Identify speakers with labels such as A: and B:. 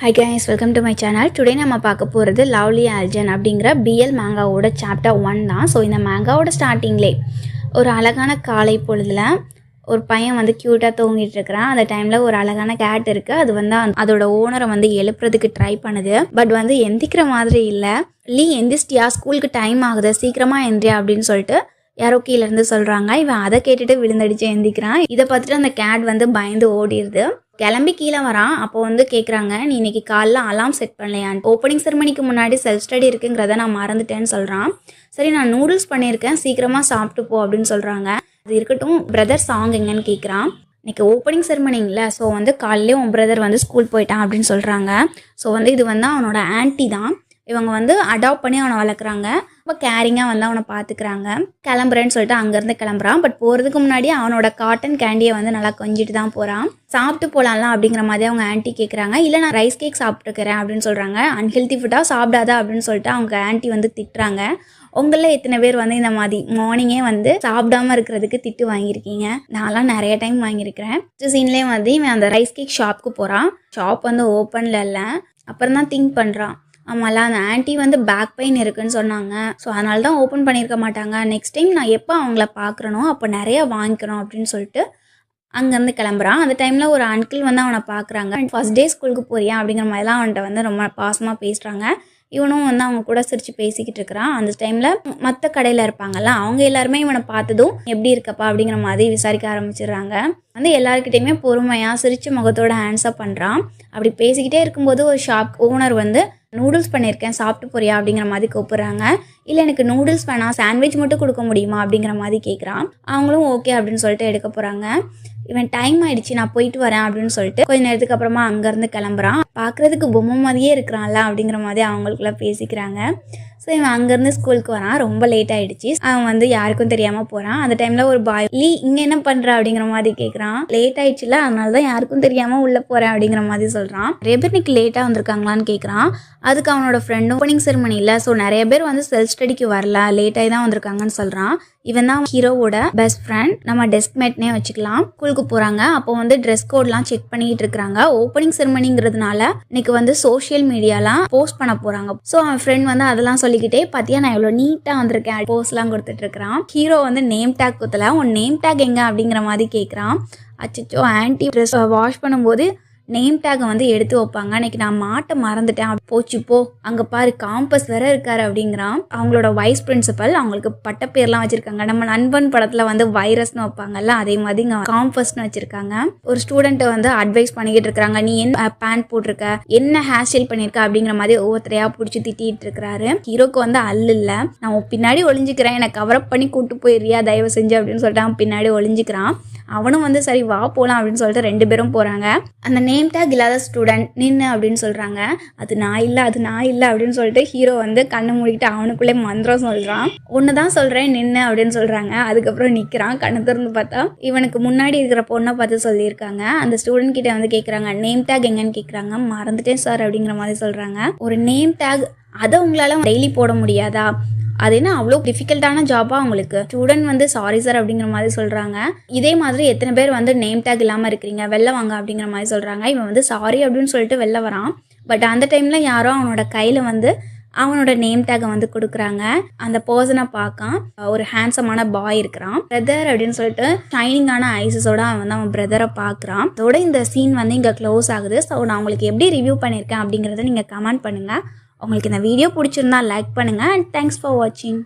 A: Hi guys, welcome to my channel. Today நம்ம பார்க்க போகிறது லவ்லி ஆல்ஜன் அப்படிங்கிற பிஎல் மேங்காவோட சாப்டர் 1 தான். ஸோ இந்த மேங்காவோட ஸ்டார்டிங்லே ஒரு அழகான காலை பொழுதுல ஒரு பையன் வந்து க்யூட்டாக தூங்கிட்டு இருக்கிறான். அந்த டைமில் ஒரு அழகான கேட் இருக்குது. அது வந்து அதோட ஓனரை வந்து எழுப்புறதுக்கு ட்ரை பண்ணுது. பட் வந்து எந்திக்கிற மாதிரி இல்லை. லீ எந்திரிச்சிட்டியா, ஸ்கூலுக்கு டைம் ஆகுது, சீக்கிரமாக எந்திரியா அப்படின்னு சொல்லிட்டு யாரோ கீழேருந்து சொல்கிறாங்க. இவன் அதை கேட்டுட்டு விழுந்தடிச்சு எந்திக்கிறான். இதை பார்த்துட்டு அந்த கேட் வந்து பயந்து ஓடிடுது. கிளம்பி கீழே வரான். அப்போ வந்து கேட்குறாங்க, நீ இன்னைக்கு காலைல அலாம் செட் பண்ணலையான்? ஓப்பனிங் செரமனிக்கு முன்னாடி செல்ஃப் ஸ்டடி இருக்குங்கிறத நான் மறந்துட்டேன்னு சொல்கிறான். சரி, நான் நூடுல்ஸ் பண்ணியிருக்கேன், சீக்கிரமாக சாப்பிட்டு போ அப்படின்னு சொல்கிறாங்க. அது இருக்கட்டும், பிரதர் சாங் எங்கன்னு கேட்குறான். இன்னைக்கு ஓப்பனிங் செரமனிங்கள, ஸோ வந்து காலையிலே உன் பிரதர் வந்து ஸ்கூல் போயிட்டான் அப்படின்னு சொல்கிறாங்க. ஸோ வந்து இது வந்து அவனோட ஆன்ட்டி தான். இவங்க வந்து அடாப்ட் பண்ணி அவனை வளர்க்குறாங்க. ரொம்ப கேரிங்காக வந்து அவனை பார்த்துக்கிறாங்க. கிளம்புறேன்னு சொல்லிட்டு அங்கேருந்து கிளம்புறான். பட் போகிறதுக்கு முன்னாடி அவனோட காட்டன் கேண்டியை வந்து நல்லா கொஞ்சிட்டு தான் போகிறான். சாப்பிட்டு போகலாம்லாம் அப்படிங்கிற மாதிரி அவங்க ஆன்ட்டி கேட்குறாங்க. இல்லை, நான் ரைஸ் கேக் சாப்பிட்டுக்கிறேன் அப்படின்னு சொல்கிறாங்க. அன்ஹெல்த்தி ஃபுட்டாக சாப்பிடாதா அப்படின்னு சொல்லிட்டு அவங்க ஆன்ட்டி வந்து திட்டுறாங்க. உங்களில் எத்தனை பேர் வந்து இந்த மாதிரி மார்னிங்கே வந்து சாப்பிடாம இருக்கிறதுக்கு திட்டு வாங்கியிருக்கீங்க? நான்லாம் நிறைய டைம் வாங்கியிருக்கிறேன். சீன்லேயே வந்து இவன் அந்த ரைஸ் கேக் ஷாப்புக்கு போகிறான். ஷாப் வந்து ஓப்பனில் இல்லை. அப்புறம் தான் திங்க் பண்ணுறான், ஆமாம்ல, அந்த ஆன்ட்டி வந்து பேக் பெயின் இருக்குன்னு சொன்னாங்க, ஸோ அதனால தான் ஓப்பன் பண்ணியிருக்க மாட்டாங்க. நெக்ஸ்ட் டைம் நான் எப்போ அவங்கள பார்க்குறனோ அப்போ நிறைய வாங்கிக்கணும் அப்படின்னு சொல்லிட்டு அங்கேருந்து கிளம்புறான். அந்த டைமில் ஒரு அங்கிள் வந்து அவனை பார்க்குறாங்க. ஃபர்ஸ்ட் டே ஸ்கூலுக்கு போறியா அப்படிங்கிற மாதிரிலாம் அவன்கிட்ட வந்து ரொம்ப பாசமாக பேசுகிறாங்க. இவனும் வந்து அவங்க கூட சிரித்து பேசிக்கிட்டு இருக்கிறான். அந்த டைமில் மற்ற கடையில் இருப்பாங்கல்ல, அவங்க எல்லாருமே இவனை பார்த்ததும் எப்படி இருக்கப்பா அப்படிங்கிற மாதிரி விசாரிக்க ஆரம்பிச்சிடுறாங்க. வந்து எல்லாருக்கிட்டையுமே பொறுமையாக சிரித்து முகத்தோட ஆன்சர் பண்ணுறான். அப்படி பேசிக்கிட்டே இருக்கும்போது ஒரு ஷாப் ஓனர் வந்து நூடுல்ஸ் பண்ணியிருக்கேன், சாப்பிட்டு போறியா அப்படிங்கிற மாதிரி கூப்பிட்றாங்க. இல்லை, எனக்கு நூடுல்ஸ் வேணாம், சாண்ட்விச் மட்டும் கொடுக்க முடியுமா அப்படிங்கிற மாதிரி கேட்குறான். அவங்களும் ஓகே அப்படின்னு சொல்லிட்டு எடுக்க போகிறாங்க. இவன் டைம் ஆயிடுச்சு, நான் போயிட்டு வரேன் அப்படின்னு சொல்லிட்டு கொஞ்சம் நேரத்துக்கு அப்புறமா அங்கேருந்து கிளம்புறான். பார்க்குறதுக்கு பொம்மை மாதிரியே இருக்கிறான்ல அப்படிங்கிற மாதிரி அவங்களுக்குள்ள பேசிக்கிறாங்க. ஸோ இவன் அங்கேருந்து ஸ்கூலுக்கு வரான். ரொம்ப லேட் ஆகிடுச்சு. அவன் வந்து யாருக்கும் தெரியாமல் போகிறான். அந்த டைமில் ஒரு பாய், லீ இங்கே என்ன பண்ணுற அப்படிங்கிற மாதிரி கேட்குறான். லேட் ஆயிடுச்சுல, அதனால தான் யாருக்கும் தெரியாமல் உள்ளே போகிறேன் அப்படிங்கிற மாதிரி சொல்கிறான். நிறைய பேர் இன்னைக்கு லேட்டாக வந்திருக்காங்களான்னு கேட்குறான். அதுக்கு அவனோட ஃப்ரெண்டும் ஓப்பனிங் செரமனி இல்லை, ஸோ நிறைய பேர் வந்து செல்ஃப் ஸ்டடிக்கு வரல, லேட்டாகி தான் வந்திருக்காங்கன்னு சொல்கிறான். இவன் தான் ஹீரோவோட பெஸ்ட் ஃப்ரெண்ட், நம்ம டெஸ்க்மேட்னே வச்சுக்கலாம். ஸ்கூலுக்கு போகிறாங்க. அப்போ வந்து ட்ரெஸ் கோட்லாம் செக் பண்ணிட்டு இருக்கிறாங்க. ஓப்பனிங் செரமனிங்கிறதுனால இன்னைக்கு வந்து சோஷியல் மீடியாலாம் போஸ்ட் பண்ண போகிறாங்க. ஸோ அவன் ஃப்ரெண்ட் வந்து அதெல்லாம் சொல்லிக்கிட்டே, பார்த்தியா நான் எவ்வளோ நீட்டாக வந்திருக்கேன், போஸ்ட்லாம் கொடுத்துட்டு இருக்கிறான். ஹீரோ வந்து நேம் டேக் குத்தல, உன் நேம் டேக் எங்க அப்படிங்கிற மாதிரி கேட்குறான். அச்சோ, ஆன்ட்டி ட்ரெஸ் வாஷ் பண்ணும்போது நேம் டேக்கை வந்து எடுத்து வைப்பாங்க, அன்னைக்கு நான் மாட்ட மறந்துட்டேன், போச்சு போ, அங்கே பாரு காம்பஸ் வேற இருக்காரு அப்படிங்கிறான். அவங்களோட வைஸ் பிரின்சிபல் அவங்களுக்கு பட்ட பேர்லாம் வச்சிருக்காங்க. நம்ம நண்பன் படத்தில் வந்து வைரஸ்னு வைப்பாங்கல்ல, அதே மாதிரி இங்கே காம்பஸ்னு வச்சிருக்காங்க. ஒரு ஸ்டூடெண்ட்டை வந்து அட்வைஸ் பண்ணிக்கிட்டு இருக்கிறாங்க. நீ என்ன பேண்ட் போட்டிருக்க, என்ன ஹேர் ஸ்டைல் பண்ணியிருக்க அப்படிங்கிற மாதிரி ஒவ்வொருத்தரையா பிடிச்சி திட்டிகிட்டு இருக்கிறாரு. ஹீரோக்கு வந்து அல்ல இல்லை, நான் பின்னாடி ஒளிஞ்சிக்கிறேன், என்னை கவரப் பண்ணி கூட்டு போயிடுறியா தயவு செஞ்சு அப்படின்னு சொல்லிட்டு அவன் பின்னாடி ஒளிஞ்சிக்கிறான். அவனும் வந்து சரி வா போகலாம் அப்படின்னு சொல்லிட்டு 2 பேரும் போகிறாங்க. அந்த நேம் டேக் இல்லாத ஸ்டூடெண்ட் நின்று அப்படின்னு சொல்கிறாங்க. அது நான் இல்லை, அது நான் இல்லை அப்படின்னு சொல்லிட்டு ஹீரோ வந்து கண்ணு மூடிக்கிட்டு அவனுக்குள்ளே மந்திரம் சொல்கிறான். ஒன்று தான் சொல்கிறேன் நின்று அப்படின்னு சொல்கிறாங்க. அதுக்கப்புறம் நிற்கிறான். கண்ணு திறந்து பார்த்தா இவனுக்கு முன்னாடி இருக்கிற பொண்ணை பார்த்து சொல்லியிருக்காங்க. அந்த ஸ்டூடெண்ட் கிட்ட வந்து கேட்குறாங்க, நேம் டேக் எங்கன்னு கேட்குறாங்க. மறந்துட்டேன் சார் அப்படிங்கிற மாதிரி சொல்கிறாங்க. ஒரு நேம் டேக் அதை உங்களால் டெய்லி போட முடியாதா? அது என்ன அவ்வளோ டிஃபிகல்ட்டான ஜாபாக உங்களுக்கு? ஸ்டூடெண்ட் வந்து சாரி சார் அப்படிங்கிற மாதிரி சொல்கிறாங்க. இதே மாதிரி எத்தனை பேர் வந்து நேம் டேக் இல்லாமல் இருக்கிறீங்க, வெளில வாங்க அப்படிங்கிற மாதிரி சொல்கிறாங்க. இவன் வந்து சாரி அப்படின்னு சொல்லிட்டு வெளில வரான். பட் அந்த டைமில் யாரோ அவனோட கையில் வந்து அவனோட நேம் டேக்கை வந்து கொடுக்குறாங்க. அந்த பர்சனை பார்க்க ஒரு ஹேண்ட்ஸமான பாய் இருக்கிறான். பிரதர் அப்படின்னு சொல்லிட்டு ஷைனிங்கான ஐசஸோட அவன் வந்து அவன் பிரதரை பார்க்குறான். அதோட இந்த சீன் வந்து இங்கே க்ளோஸ் ஆகுது. ஸோ நான் உங்களுக்கு எப்படி ரிவ்யூ பண்ணியிருக்கேன் அப்படிங்கிறத நீங்கள் கமெண்ட் பண்ணுங்கள். உங்களுக்கு இந்த வீடியோ பிடிச்சிருந்தா லைக் பண்ணுங்கள். அண்ட் தேங்க்ஸ் ஃபார் வாட்சிங்.